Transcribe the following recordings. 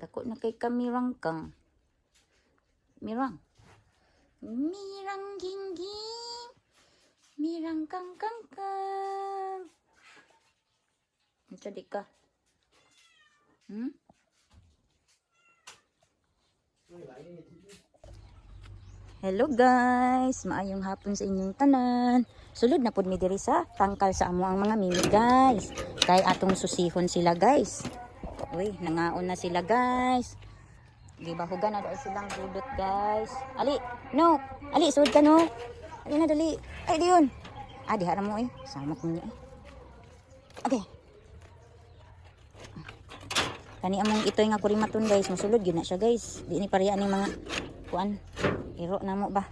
Dako na kay kamirang kang. Mirang. Mirang gingging. Mirang kang kang kang. Unsa di ka? Hello guys, maayong hapon sa inyong tanan. Sulod na pud mi diri sa tangkal sa amo ang mga mimi guys. Kay atong susihon sila guys. Uy, nangaon na sila guys. Gibahugan na daw silang budot guys. Ali, no. Ali, sud ka no. Ali na dali. Ay diyon. Di hara mo eh. Sama ko niya eh. Okay. Kani among itoy nga kurimaton guys, mosulod gyud na siya guys. Di ni pareha ning mga kuan. Iro na mo ba?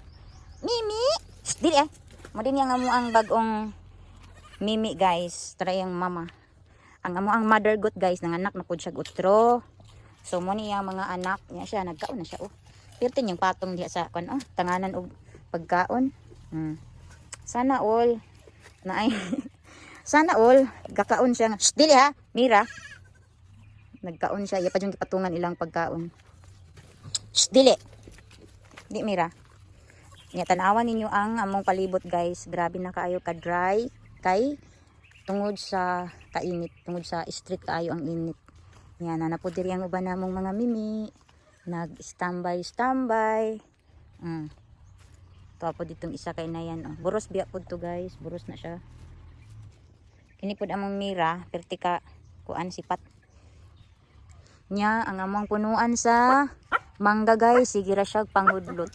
Mimi! Shh, dili eh. Mo din yang amo ang bagong Mimi guys. Tara yang mama. Ang amo ang mother goat guys, nanganak na pud siya utro. So mo ni yang mga anak niya siya nagkaon na siya oh. Pirtin yung patong diha sa kuan oh, tanganan og pagkaon. Sana all naay sana all gakaon siya. Shh, dili ha, Mira. Nagkaon siya, iya pa yung kipatungan ilang pagkaon. Shh, dili. Di Mira. Nya tanawan ninyo ang among palibot guys. Grabe na kaayo ka dry kay tungod sa kainit, tungod sa street kaayo ang init. Nya na po diri ang uban namong mga mimi. Nag-standby. Tuwa po ditong isa kay na yan oh. Buros biya po to guys, buros na siya. Kini pod among Mira, pertika kuan sipat. Nya ang among punuan sa mangga guys, sige ra siya pangudlot.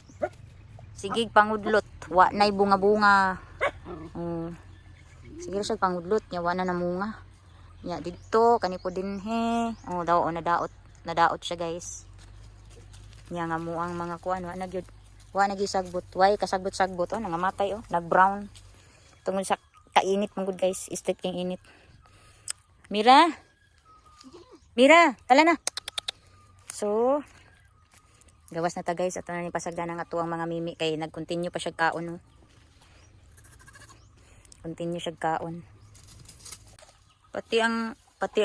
Sige pangudlot, wa nay bunga-bunga. Sige ra siya pangudlot, nya wa na namunga. Nya didto kani po dinhe. Oh, daw nadaot siya guys. Nya nga mo ang mga kuan wa na gyud. Wa na gyud sagbot, way kasagbot-sagbot oh, nangamatay oh, nag-brown. Tungod sa kainit mangud guys, street king init. Mira, tala na. So, gawas na ta guys. Ato na ni pasagdan nga tuwang mga mimi kay nag-continue pa siya kaon. No? Continue siya kaon. Pati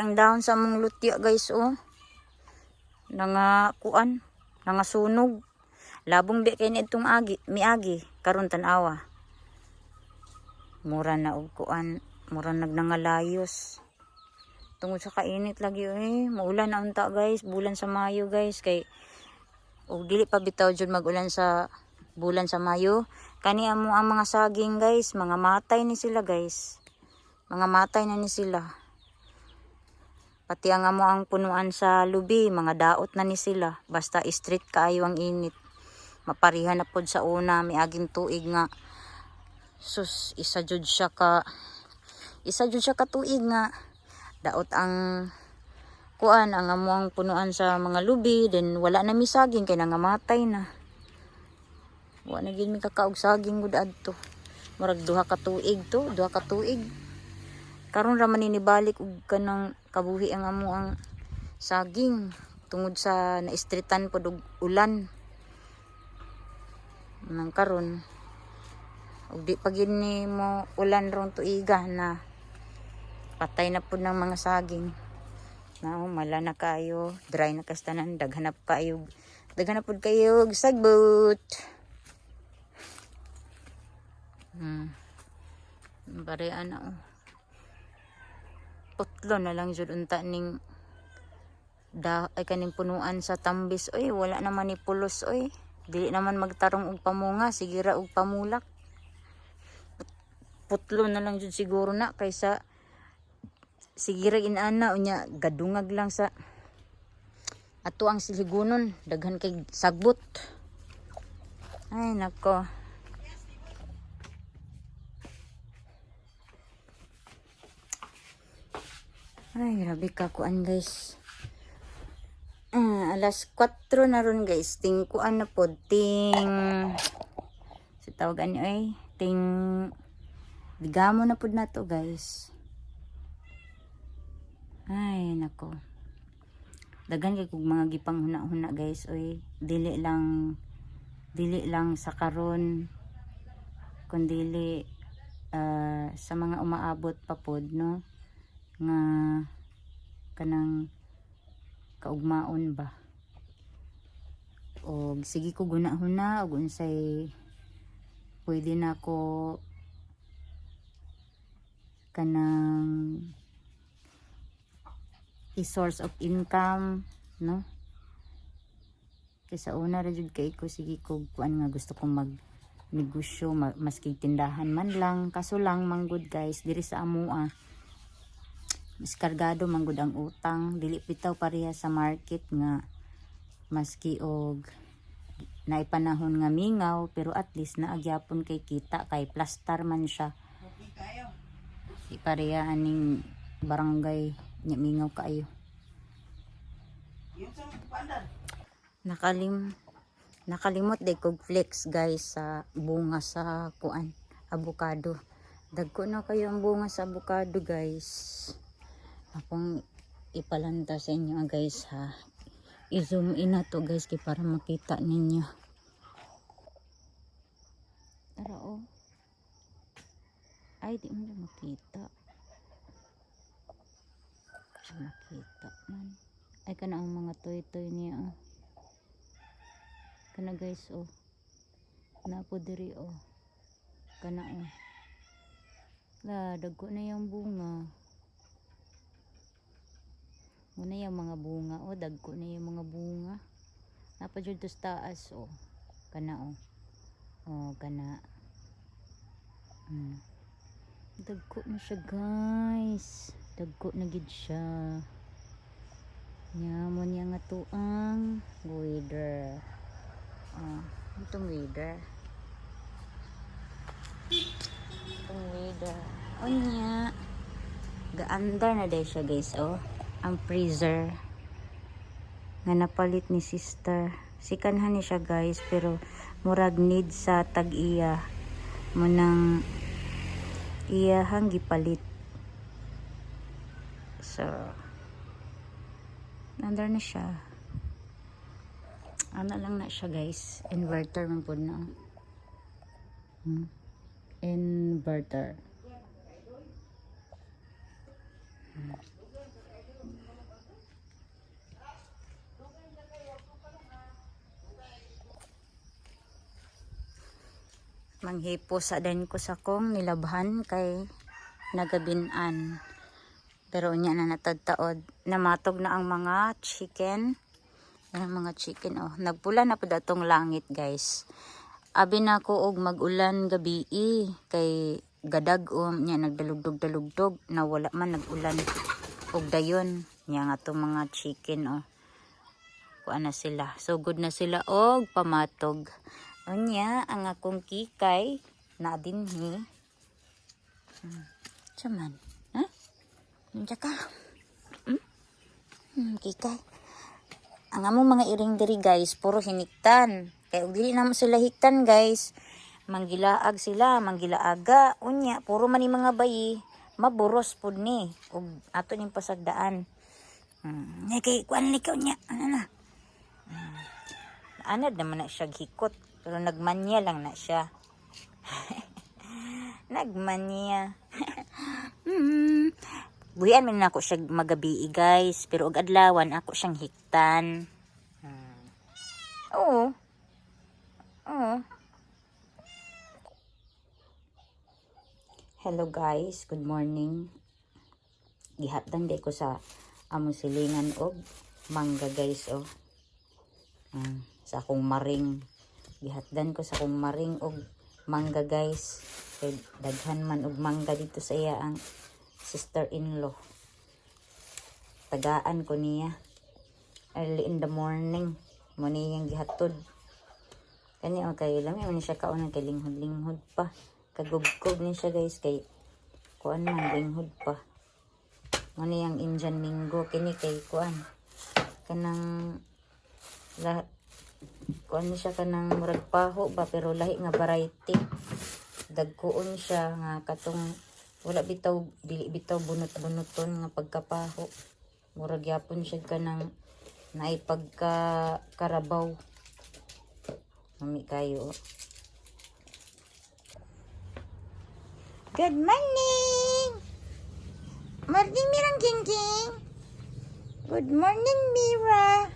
ang down sa mong lutya guys oh. Kuan, sunog. Labong di kay nitong miagi karon tan-awa. Mura na og kuan, mura nagnangalayos. Tungod sa kainit lagi eh, maulan na unta guys, bulan sa Mayo guys kay og dili pa bitaw jud magulan sa bulan sa Mayo. Kani amo ang mga saging guys, mga matay ni sila guys. Mga matay na ni sila. Pati ang amo ang punuan sa lubi, mga daot na ni sila. Basta street kaayo ang init. Maparihan na pod sa una, miaging tuig nga. Sus, isa jud siya ka tuig nga. Daot ang kuan ang among punuan sa mga lubi, then wala na mi saging kay nangamatay na. Wa na gid mi kakaog saging gud adto. Murag duha ka tuig. Karon ra man inibalik og kanang kabuhi ang amo ang saging tungod sa na-streetan pod og ulan. Nang karon og di pa gid ni mo ulan ron tuiga na patay na po ng mga saging. Mala na kayo, dry na kastanan, daghanap po kayo sagbot. Barean na oh. Putlo na lang jud unta ning ay kaning punuan sa tambis oy, wala naman ni pulos oy. Dili naman magtarong og pamunga, sige ra og pamulak. Putlo na lang jud siguro na kaysa sigira inana unya gadungag lang sa ato ang siligunon, daghan kay sagbot. Ay nako. Ay grabe ka kuan guys. Alas 4 na ron guys. Ting kuan na pod, ting sa tawagan niyo ay ting bigamo na pod nato guys. Ay nako. Dagan kay kog mga gipang huna-huna guys oy. Dili lang sa karon kundi sa mga umaabot pa pod no nga kanang kaugmaon ba. Og sige ko gunahon na og unsay pwede na ko kanang i-source of income, no? Kaysa una ra jud kay ko sige ko kuan nga gusto kong mag negosyo, maski tindahan man lang, kaso lang manggod guys diri sa amoa mas kargado manggod ang utang, dili bitaw pareha sa market nga maski og naipanahon nga mingaw pero at least naagyapon kay kita kay plastar man siya. Di pareha aning barangay nya mingaw kaayo. Nakalimot day kog flex guys sa bunga sa kuan avocado. Dagko na kayo ang bunga sa avocado guys. Akong ipalanta sa inyo guys ha. I-zoom in na to guys kay para makita ninyo. Tara oh. Ay di mo makita. Makita man. Ay kana ang mga toy-toy niya oh. Kana guys oh. Napo diri oh. Kana oh. La dagko na yung bunga. Muna yung mga bunga oh, dagko na yung mga bunga. Napa jud to sa taas oh. Kana oh. Oh, kana. Dagko na siya guys. Dagko na gid siya. Nyamon yang nga to ang weather. Itong weather. Itong weather. O niya. Gaandar na day siya guys oh. Ang freezer nga napalit ni sister. Sikanhan ni siya guys pero murag need sa tag-iya mo nang iyahang gipalit. So nandar na siya. Ano lang na siya guys. Inverter man po na. Inverter. Manghipo sa din ko sa kong nilabhan kay nagabinan. Pero unya na natagtaod. Namatog na ang mga chicken. Ang mga chicken oh. Nagpula na po datong langit guys. Abi na ko og magulan gabi kay gadag nya nagdalugdog-dalugdog na wala man nagulan og dayon nya nga to mga chicken oh. Kuan na sila. So good na sila og pamatog. Unya ang akong kikay na dinhi. Chaman, ha? Nandiyan ka. Kikay. Ang among mga iring diri guys, puro hiniktan. Kaya ug dili namo sila hiktan guys. Manggilaag sila, manggilaaga. Unya, puro man ni mga bayi, maburos pud ni ug ato ning pasagdaan. Kay kuan likaw nya, ano na. Anad naman na siya hikot. Pero nagmanya lang na siya. Nagmanya. Buhian man ako siya magabi guys. Pero og adlawan ako siyang hiktan. Oo. Oo. Hello guys. Good morning. Gihatdan di ko sa among silingan og mangga guys oh. Sa akong maring. Gihatdan ko sa akong maring og mangga guys. Kay daghan man og mangga dito sa iya ang sister-in-law. Tagaan ko niya. Early in the morning. Mo niyang gihatod. Kani okay lang man siya kaon kay linghod-linghod pa. Kagugkog ni siya guys kay kuan man linghod pa. Mo niyang Indian Mingo kini kay kuan. Kanang kuan siya kanang murag paho ba pero lahi nga variety. Dagkoon siya nga katong wala bitaw dili bitaw bunot-bunoton nga pagkapaho. Murag yapon siya kanang naay pagka karabaw. Mami kayo. Good morning. Morning mirang king. Good morning, Mira.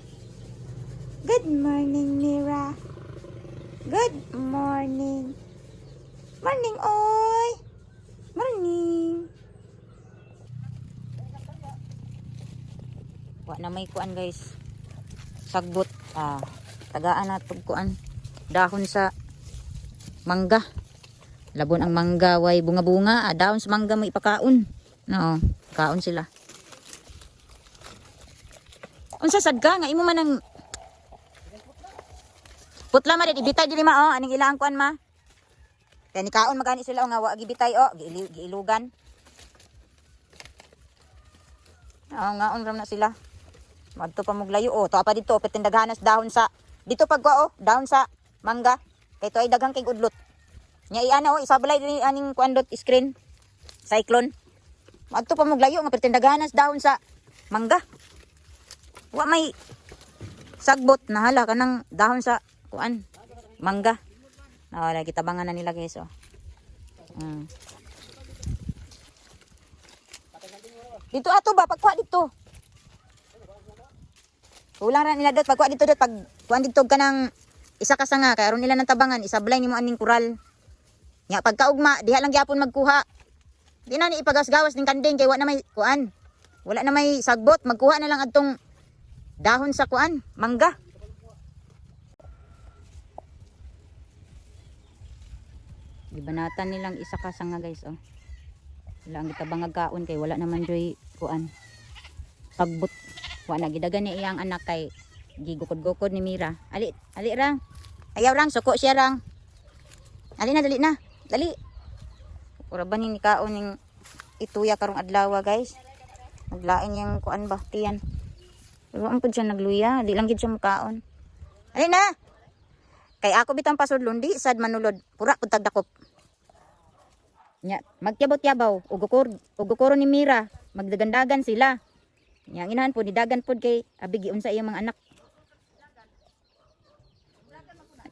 Good morning, Mira. Good morning. Morning, oy. Morning. Wa na may kuan, guys. Sagbot. Tagaan na itong kuan. Dahon sa mangga. Labon ang mangga, way bunga-bunga. Dahon sa mangga may ipakaon. No, kaon sila. Unsa sad ka nga imo man ang putla man ibitay dili ma aning ilang kuan ma. Kaya ni kaon magani sila nga wa gibitay giilugan. Nga ram na sila. Madto pa muglayo to apa dito petindaghanas dahon sa dito pagwa dahon sa mangga. Kay to ay daghang kay udlot. Nya iana isabalay din aning kuandot screen. Cyclone. Madto pa muglayo nga petindaghanas dahon sa mangga. Wa may sagbot na hala kanang dahon sa kuan mangga. Wala gitabangan na nila guys Dito ato ba pagkuha dito. Ulang ra nila dot pagkuha dito pag kuan dito kanang isa ka sanga kay aron nila nang tabangan isablay nimo aning kural. Nya pagkaugma diha lang gyapon magkuha. Di na ni ipagasgawas ning kanding kay wa na may kuan. Wala na may sagbot magkuha na lang adtong dahon sa kuan mangga. Gibanatan nilang isa ka sanga guys Wala ang gitabang kaon kay wala naman joy kuan. Sagbot. Wa na gidagan ni iyang anak kay gigukod-gukod ni Mira. Ali ra. Ayaw rang suko siya rang. Ali na dali na. Dali. Ura ba ni kaon ning ituya karong adlaw guys. Naglain yang kuan ba tiyan. Pero ang pud siya nagluya, di lang gid siya mukaon. Ali na. Kay ako bitang pasudlon di sad manulod. Pura pud tagdakop. Nya magtiabot-yabaw ugukoro ni Mira, magdagandagan sila. Nya inahan pud nidagan pud kay abig giunsa iyang mga anak.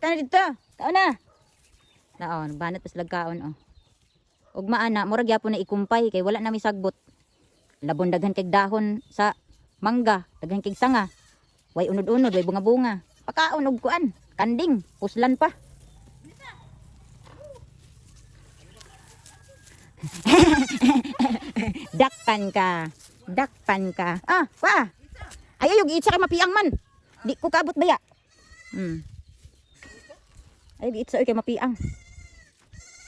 Tana dito. Kaon na. Naon, banat pas lagkaon Ugma ana, murag gyapon na ikumpay kay wala na may sagbot. Labon daghan kay dahon sa mangga, daghan kay sanga. Way unod-unod, way bunga-bunga. Pakaon og kuan, kanding, puslan pa. Dakpan ka. Dakpan ka. Pa. Ayaw yung giitsa kay mapiang man. Di ko kaabot baya. Ay giitsa kay mapiang.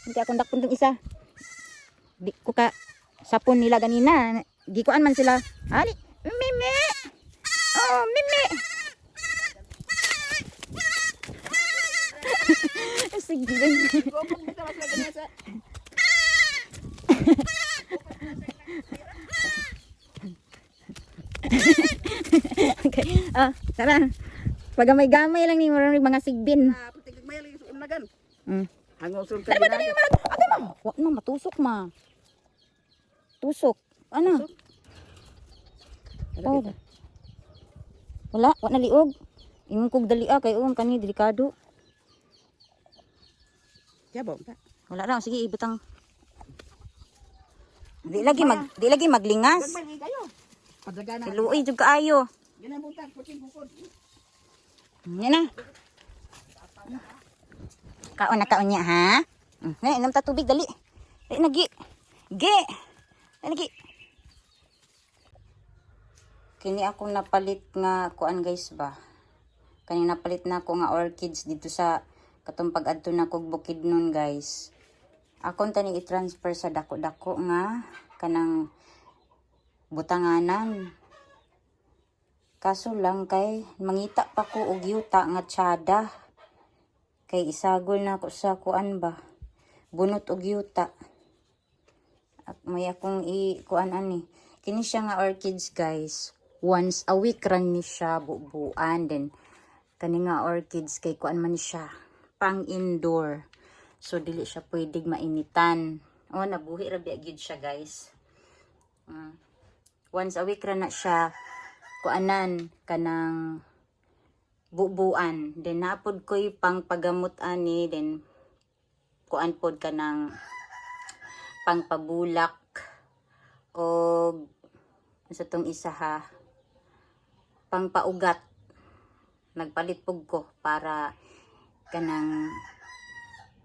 Hindi akong dakpon tong isa. Di ko ka sapon nila ganina. Gikuan man sila. Ali, mimi. Oh, mimi. Sige. Okay. Tara. Pagamay-gamay lang ni mga sigbin. Patigmay lang yung unagan. Hangong sul ka. Dali mo. Ate ma. Wa na matusok ma. Tusok. Ano? Oh. Wala na liog. Ingon kog dali kay kani delikado. Yabaw ta. Wala ra sige ibutang. Di lagi maglingas. Gagmay kayo. Padagana. Luoy jud kaayo. Ginabutan puting bukod. Yan na. Kaon niya ha. Inom ta tubig dali. Dali nagi. Nagi. Kini akong napalit nga kuan guys ba. Kani napalit na ako nga orchids dito sa katong pag-adto na kog bukid nun guys. Akong tani i-transfer sa dako-dako nga kanang butanganan. Kaso lang kay mangita pa ko og yuta nga tsada. Kay isagol na ko sa kuan ba. Bunot og yuta. At may akong kuan ani. Kini siya nga orchids guys. Once a week ran ni siya bubuan din. Kani nga orchids kay kuan man siya. Pang indoor. So dili siya pwedeng mainitan. Nabuhi ra biya gyud siya guys. Once a week ra na siya kuanan kanang bubuan. Then napod ko'y pang pagamot ani. Then kuan pod kanang pang pabulak o sa tong isa ha. pangpaugat. Nagpalit pug ko para kanang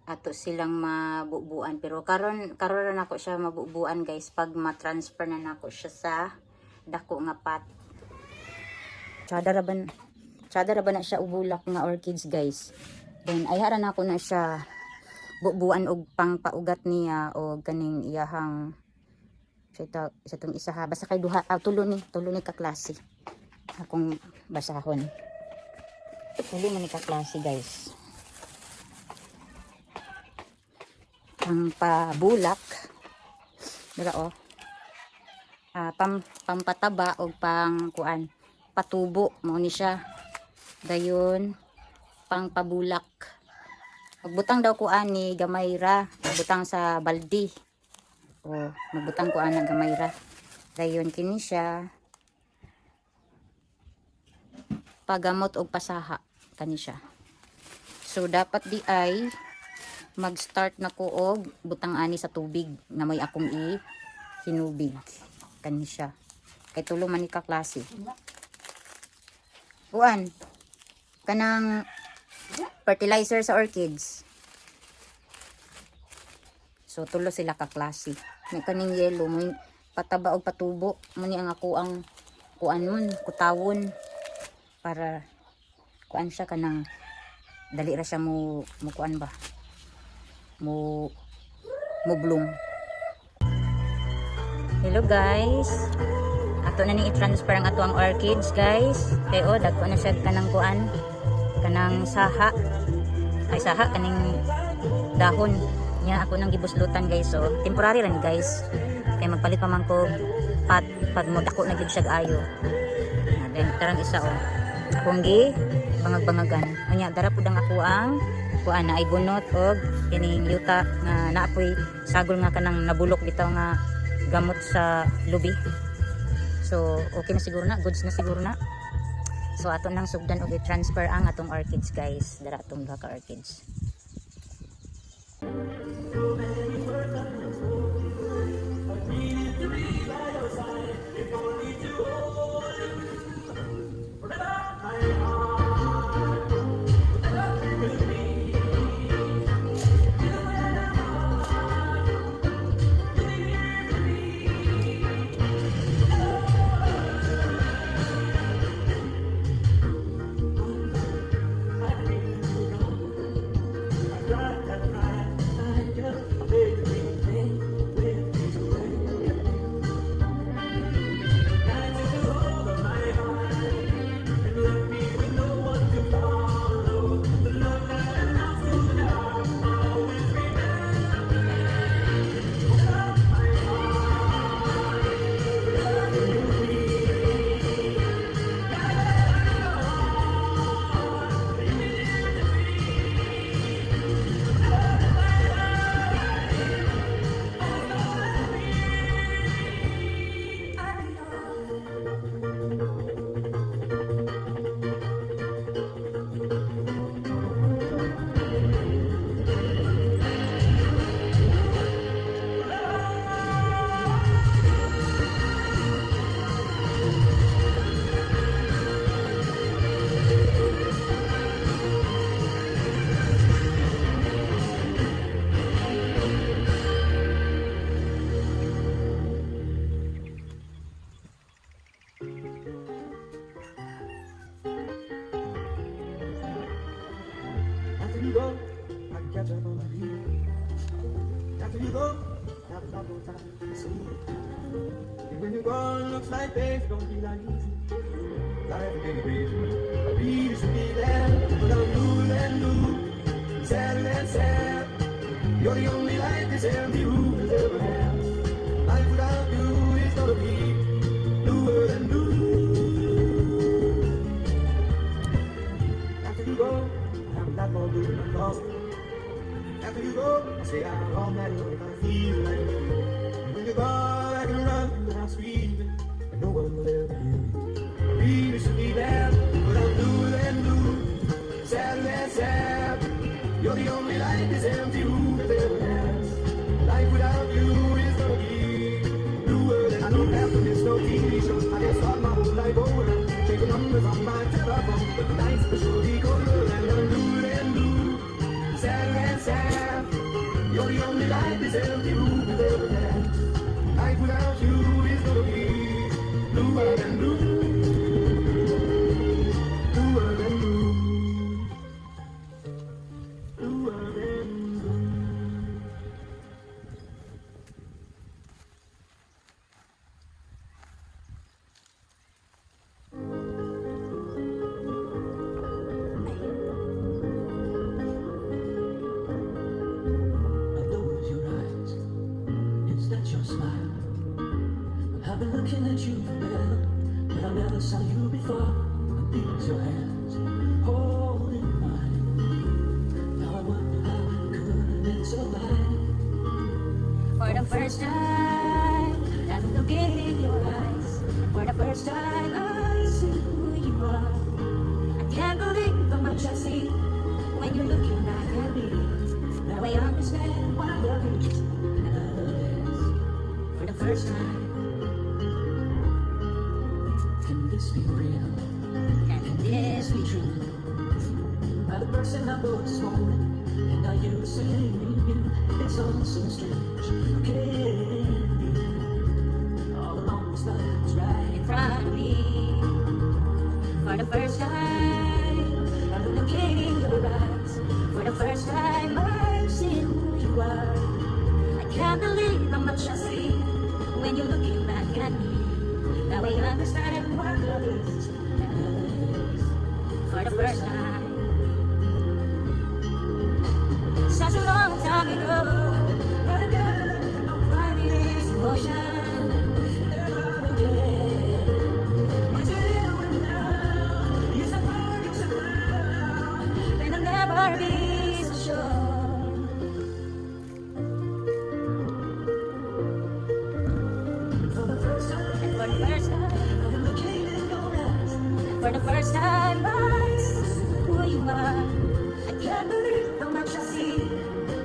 ato silang mabubuan, pero karon na nako siya mabubuan guys pag ma-transfer na nako siya sa dako nga pot. Tsada ra ba na siya ubulak nga orchids guys. Then ay hara na ako na siya bubuan og pangpaugat niya o kaning iyahang sa itong isa ha. Basta kay duha tulo ni ka klase akong basahon. Tulo man ni ka klase guys. Ang pabulak dira pampataba o pang kuan patubo mo ni siya dayon pang pabulak. Magbutang daw kuan ni gamay ra, magbutang sa baldi o magbutang kuan na gamay ra dayon kini siya pagamot og pasaha kani siya. So dapat di ay mag-start na ko og butang ani sa tubig na may akong hinubig kani siya kay tulo man ni ka klase. Kuan kanang fertilizer sa orchids, so tulo sila ka klase. May kaning yellow may pataba og patubo mo ni ang ako ang kuan mon kutawon para kuan siya kanang dali ra siya mo kuan ba mo bloom. Hello guys, ato na ning i-transfer ang ato ang orchids guys kay dagko na siya kanang kuan kanang saha kaning dahon niya ako nang gibuslutan guys. So temporary lang guys kay magpalit pa man ko pat pag mo dako na gid siya ayo. Then tarang isa akong gi bangag-bangagan unya dara pud ang ako ang kuan na ay bunot og kining yuta nga naapoy sagol nga kanang nabulok bitaw nga gamot sa lubi. So okay na siguro na, goods na siguro na. So ato nang sugdan og i-transfer ang atong orchids guys, dara atong duha ka orchids. After you go, I can catch up on my feet. After you go, have a couple times to see. And when you're gone, looks like things are gonna be like easy. Life ain't crazy. A beat is to be there, but I'm blue and blue. Sad and sad. You're the only light this empty room has ever had. Life without you is gonna be bluer than blue. After you go, I'm not more blue than lost. After you go, I say I'm all mad if I feel like you. When you're gone, I can run through the house screaming, and no one will ever hear me. I really should be there, but I'm bluer than blue. Sad and sad. You're the only light this empty room has ever had. Life without you is gonna be bluer than I don't have to miss no TV shows. I just start my whole life over, changing numbers telephone, but the nights will surely go blue and blue and blue. Sad and sad. You're the only light this empty room has ever had. Life without you is gonna be bluer than blue. Bluer than blue. Bluer than blue. Those your eyes, it's not your smile. I've been looking at you forever, but I never saw you before. These your hands, holding mine. Now I wonder how it could have been so blind. For the first time, I'm looking in your eyes. For the first time, I see who you are. I can't believe how much I see when you're looking back at me. Now I understand what love is and love is. For the first time, Can this be real? can this be true? By the person I was this morning, and now you're the same. It's all so strange. Okay, all along this life was right. In front of me, for the first time, I'm looking in your eyes. For the first time, I've seen who you are. I can't believe how much I see when you're looking back at me. Now I understand what love is and love is. For the first time, such a long time ago, what a girl, finding this emotion. And I'll never be so sure. For the first time, And for the first time, I'm looking in your eyes. for the first time, I see who you are. I can't believe how much I see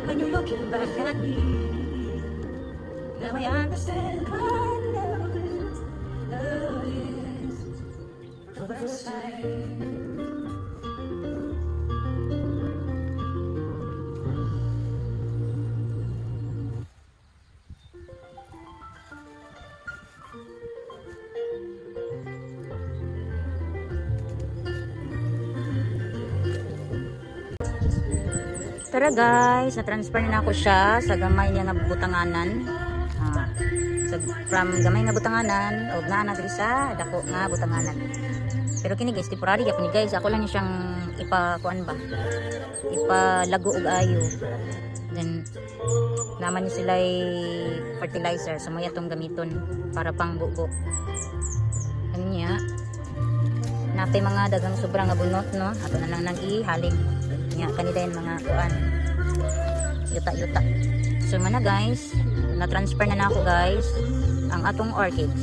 when you're looking back at me. Now I understand what love is. Love is for the first time. Tara guys, na-transfer na ako siya sa gamay niya nga butanganan. From gamay nga butanganan, og naa na diri sa dako nga butanganan. Pero kini guys, temporary gyapon ni guys. Ako lang ni siyang ipakuan ba. Ipalago og ayo. Then naman ni sila fertilizer, so mo atong gamiton para pang bugo. Ano niya? Napay mga dagang sobrang nga bunot no. Ato na lang nang ihalig. Nya kanila yung mga kuan. Yuta-yuta. So man na guys, na-transfer na ako guys ang atong orchids.